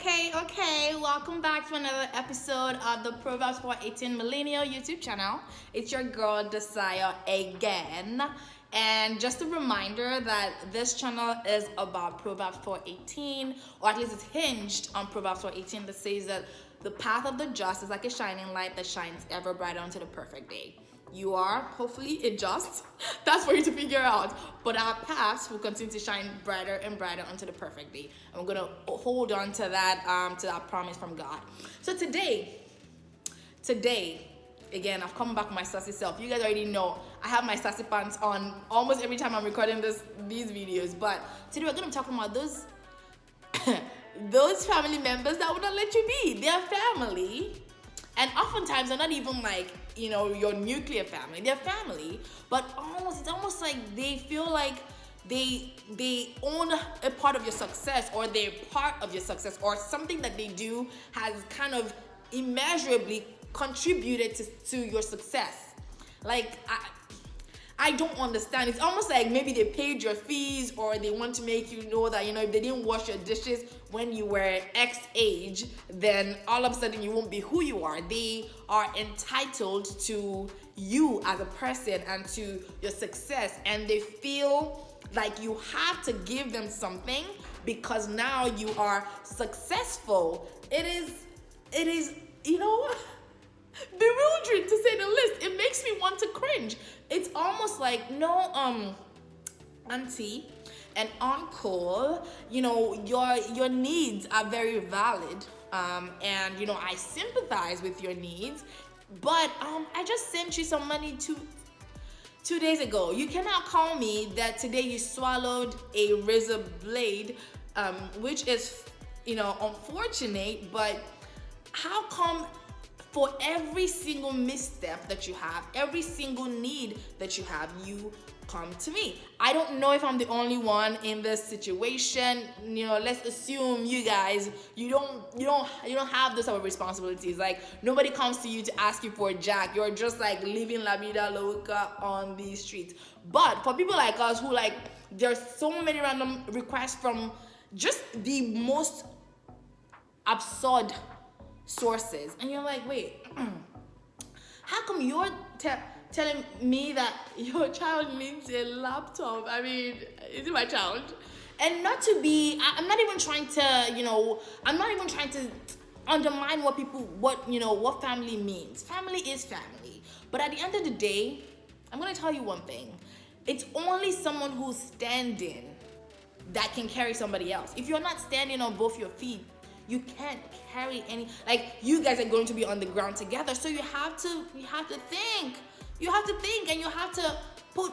Okay. Welcome back to another episode of the Proverbs for 18 Millennial YouTube channel. It's your girl Desire again. And just a reminder that this channel is about Proverbs 4:18, or at least it's hinged on Proverbs 4:18 that says that the path of the just is like a shining light that shines ever brighter unto the perfect day. You are hopefully a just. That's for you to figure out. But our paths will continue to shine brighter and brighter unto the perfect day. And we're gonna hold on to that promise from God. So today, again, I've come back with my sassy self. You guys already know I have my sassy pants on almost every time I'm recording these videos. But today we're gonna be talking about those those family members that would not let you be. They're family. And oftentimes they're not even like, your nuclear family. They're family, but it's almost like they feel like they own a part of your success, or they're part of your success, or something that they do has kind of immeasurably contributed to your success. Like I don't understand. It's almost like maybe they paid your fees, or they want to make you know that, if they didn't wash your dishes when you were X age, then all of a sudden you won't be who you are. They are entitled to you as a person and to your success, and they feel like you have to give them something because now you are successful. It is bewildering, to say the least. It makes me want to cringe. It's almost like, no, auntie and uncle, your needs are very valid, and I sympathize with your needs, but I just sent you some money 2 days ago. You cannot call me that today you swallowed a razor blade, which is unfortunate, but how come for every single misstep that you have, every single need that you have, you come to me? I don't know if I'm the only one in this situation. Let's assume you guys, you don't have those type of responsibilities. Like, nobody comes to you to ask you for a jack. You're just like living la vida loca on the streets. But for people like us who there's so many random requests from just the most absurd sources, and you're like, wait, how come you're telling me that your child needs a laptop? I mean, is it my child? And not to be, I'm not even trying to undermine what family means. Family is family. But at the end of the day, I'm going to tell you one thing. It's only someone who's standing that can carry somebody else. If you're not standing on both your feet, you can't carry any. You guys are going to be on the ground together, so you have to think, and you have to put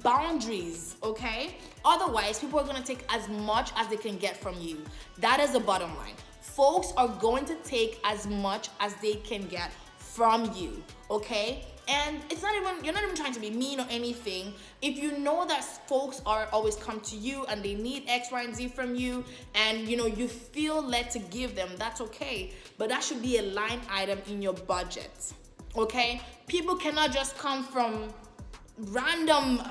boundaries, okay? Otherwise, people are going to take as much as they can get from you. That is the bottom line. Folks are going to take as much as they can get from you, okay? And you're not even trying to be mean or anything. If you know that folks are always come to you and they need X, Y, and Z from you, and you feel led to give them, that's okay. But that should be a line item in your budget, okay? People cannot just come from random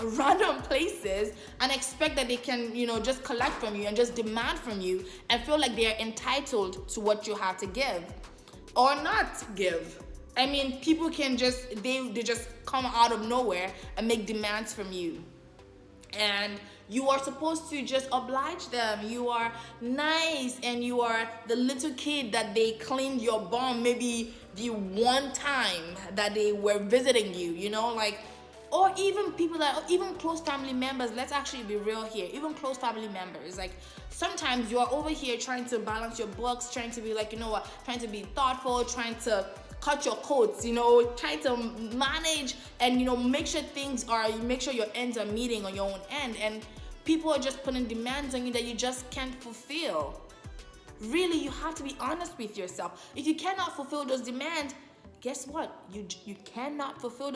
places and expect that they can, just collect from you and just demand from you and feel like they are entitled to what you have to give or not give. I mean, people can they just come out of nowhere and make demands from you. And you are supposed to just oblige them. You are nice, and you are the little kid that they cleaned your bum maybe the one time that they were visiting you, or even people even close family members. Let's actually be real here. Even close family members, sometimes you are over here trying to balance your books, trying to be trying to be thoughtful, trying to cut your coats, try to manage and, make sure your ends are meeting on your own end. And people are just putting demands on you that you just can't fulfill. Really, you have to be honest with yourself. If you cannot fulfill those demands, guess what? You cannot fulfill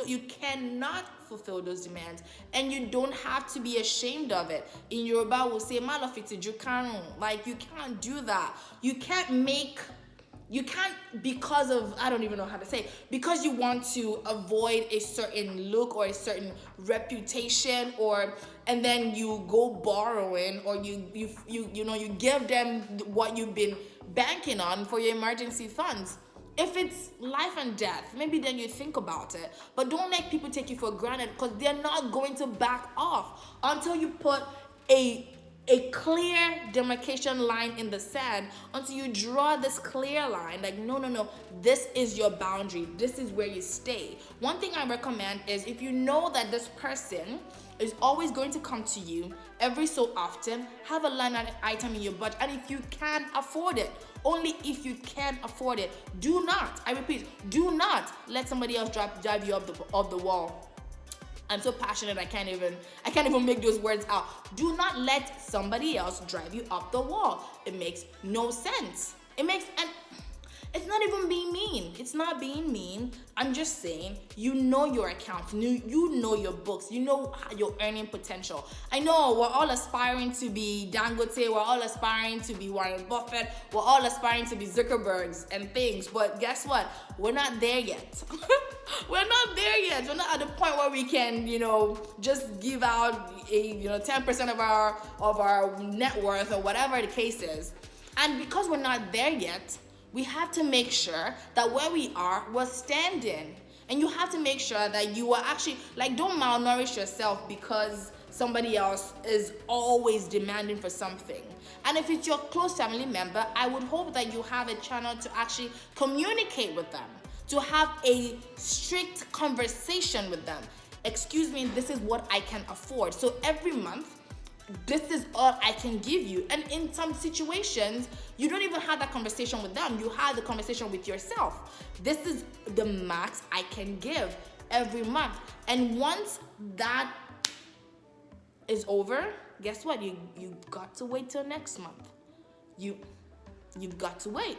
those demands, and you don't have to be ashamed of it. In Yoruba, we'll say, "Malofiti jukanu." You can't do that. You can't make You can't, because of, I don't even know how to say, because you want to avoid a certain look or a certain reputation, or and then you go borrowing, or you give them what you've been banking on for your emergency funds. If it's life and death, maybe then you think about it. But don't let people take you for granted, because they're not going to back off until you put a clear demarcation line in the sand, until you draw this clear line, like no, this is your boundary, this is where you stay. One thing I recommend is, if you know that this person is always going to come to you every so often, have a line item in your budget. And if you can afford it, only if you can afford it, do not, I repeat, do not let somebody else drive you up the wall. I'm so passionate, I can't even make those words out. Do not let somebody else drive you up the wall. It makes no sense. And it's not even being mean. It's not being mean. I'm just saying, you know your accounts, you know your books, you know your earning potential. I know we're all aspiring to be Dangote, we're all aspiring to be Warren Buffett, we're all aspiring to be Zuckerbergs and things, but guess what? We're not there yet. We're not there yet. We're not at the point where we can, just give out a 10% of our net worth or whatever the case is. And because we're not there yet, we have to make sure that where we are, we're standing. And you have to make sure that you are actually, don't malnourish yourself because somebody else is always demanding for something. And if it's your close family member, I would hope that you have a channel to actually communicate with them, to have a strict conversation with them. Excuse me, this is what I can afford. So every month, this is all I can give you. And in some situations, you don't even have that conversation with them. You have the conversation with yourself. This is the max I can give every month. And once that is over, guess what? You got to wait till next month. You've got to wait.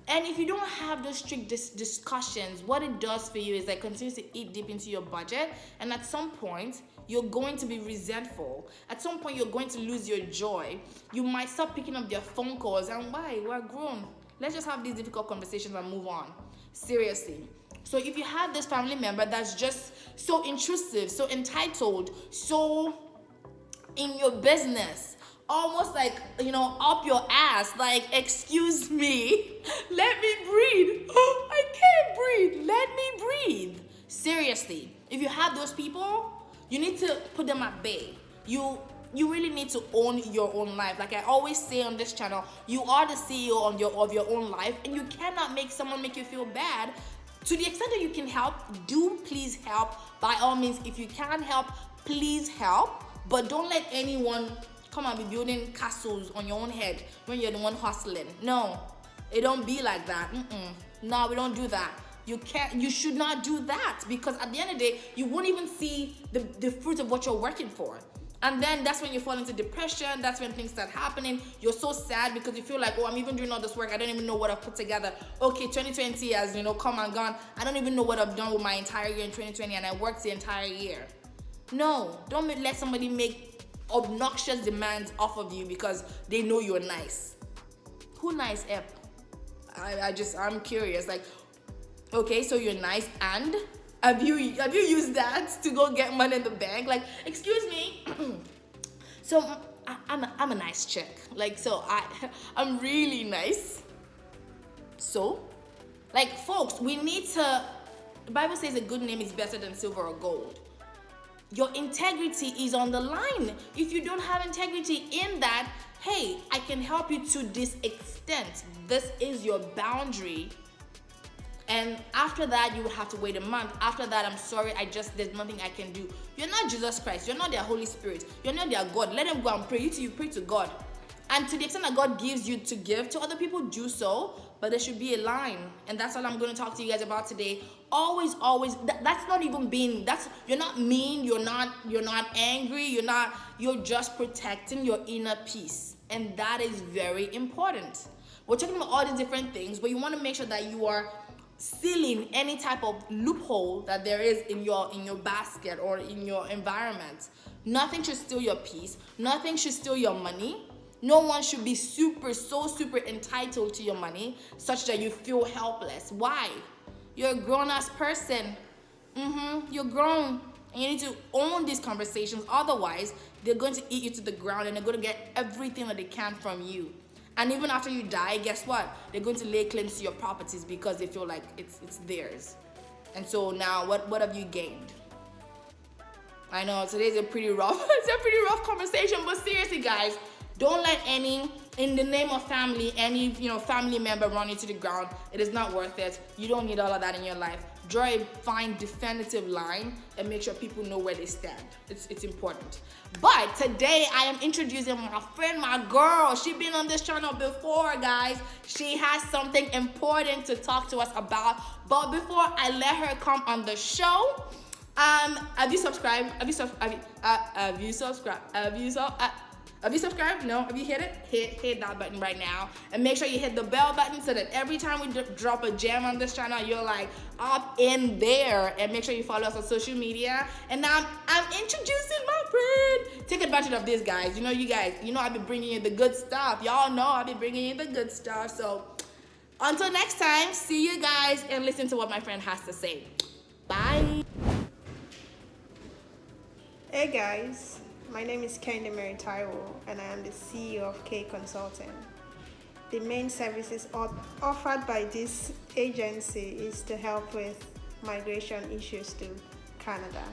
And if you don't have those strict discussions, what it does for you is that it continues to eat deep into your budget. And at some point, you're going to be resentful. At some point, you're going to lose your joy. You might stop picking up their phone calls. And why? We're grown. Let's just have these difficult conversations and move on. Seriously. So if you have this family member that's just so intrusive, so entitled, so in your business, almost up your ass, excuse me, let me breathe. I can't breathe. Let me breathe. Seriously, if you have those people, you need to put them at bay. You really need to own your own life. Like I always say on this channel, you are the CEO of your own life, and you cannot make someone make you feel bad. To the extent that you can help, do please help. By all means, if you can help, please help. But don't let anyone come and be building castles on your own head when you're the one hustling. No, it don't be like that. No, we don't do that. You should not do that, because at the end of the day, you won't even see the fruit of what you're working for. And then that's when you fall into depression. That's when things start happening. You're so sad because you feel like, I'm even doing all this work. I don't even know what I've put together. Okay, 2020 has, come and gone. I don't even know what I've done with my entire year in 2020, and I worked the entire year. No, don't let somebody make obnoxious demands off of you because they know you're nice. Who nice, Ep? I'm curious. Okay, so you're nice, and have you used that to go get money in the bank? Excuse me. So I'm a nice chick. I'm really nice. So, folks, we need to. The Bible says a good name is better than silver or gold. Your integrity is on the line. If you don't have integrity in that, hey, I can help you to this extent. This is your boundary. And after that, you will have to wait a month. After that, I'm sorry, there's nothing I can do. You're not Jesus Christ. You're not their Holy Spirit. You're not their God. Let them go and pray. You pray to God. And to the extent that God gives you to give to other people, do so. But there should be a line. And that's all I'm going to talk to you guys about today. Always, that's not even being, you're not mean, you're not angry, you're just protecting your inner peace. And that is very important. We're talking about all these different things, but you want to make sure that you are sealing any type of loophole that there is in your basket or in your environment. Nothing should steal your peace. Nothing should steal your money. No one should be so super entitled to your money such that you feel helpless. Why? You're a grown-ass person. You're grown. And you need to own these conversations. Otherwise, they're going to eat you to the ground and they're going to get everything that they can from you. And even after you die, guess what? They're going to lay claims to your properties because they feel like it's theirs. And so now, what have you gained? I know today's a pretty rough, it's a pretty rough conversation, but seriously, guys, don't let any, in the name of family, any family member run you to the ground. It is not worth it. You don't need all of that in your life. Draw a fine, definitive line and make sure people know where they stand. It's important. But today I am introducing my friend, my girl. She's been on this channel before, guys. She has something important to talk to us about. But before I let her come on the show, have you subscribed? Have you subscribed? No? Have you hit it? Hit that button right now. And make sure you hit the bell button so that every time we drop a gem on this channel, you're like up in there. And make sure you follow us on social media. And now I'm introducing my friend. Take advantage of this, guys. I've been bringing you the good stuff. Y'all know I've been bringing you the good stuff. So until next time, see you guys and listen to what my friend has to say. Bye. Hey guys, my name is Kendi Mary Taiwo and I am the CEO of K Consulting. The main services offered by this agency is to help with migration issues to Canada.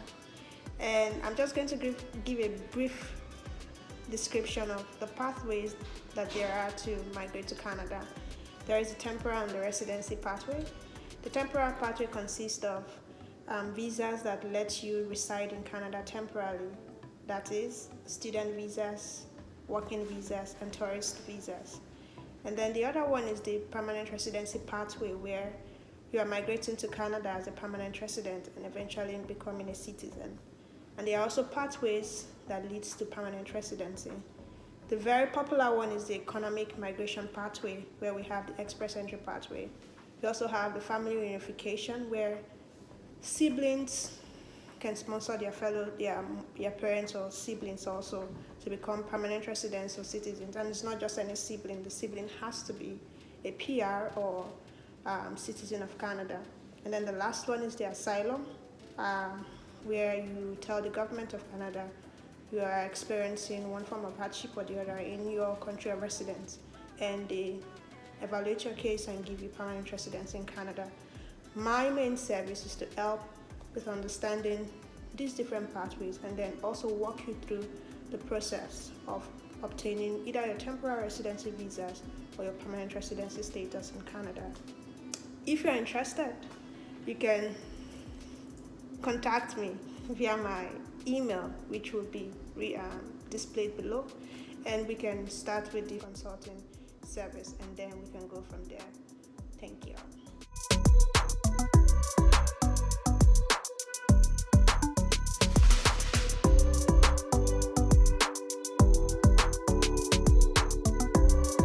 And I'm just going to give a brief description of the pathways that there are to migrate to Canada. There is the temporary and the residency pathway. The temporary pathway consists of visas that let you reside in Canada temporarily. That is, student visas, working visas, and tourist visas. And then the other one is the permanent residency pathway, where you are migrating to Canada as a permanent resident and eventually becoming a citizen. And there are also pathways that leads to permanent residency. The very popular one is the economic migration pathway, where we have the express entry pathway. We also have the family reunification, where siblings can sponsor their parents or siblings also to become permanent residents or citizens. And it's not just any sibling. The sibling has to be a PR or citizen of Canada. And then the last one is the asylum, where you tell the government of Canada you are experiencing one form of hardship or the other in your country of residence, and they evaluate your case and give you permanent residence in Canada. My main service is to help with understanding these different pathways and then also walk you through the process of obtaining either your temporary residency visas or your permanent residency status in Canada. If you're interested, you can contact me via my email, which will be displayed below, and we can start with the consulting service and then we can go from there. Thank you.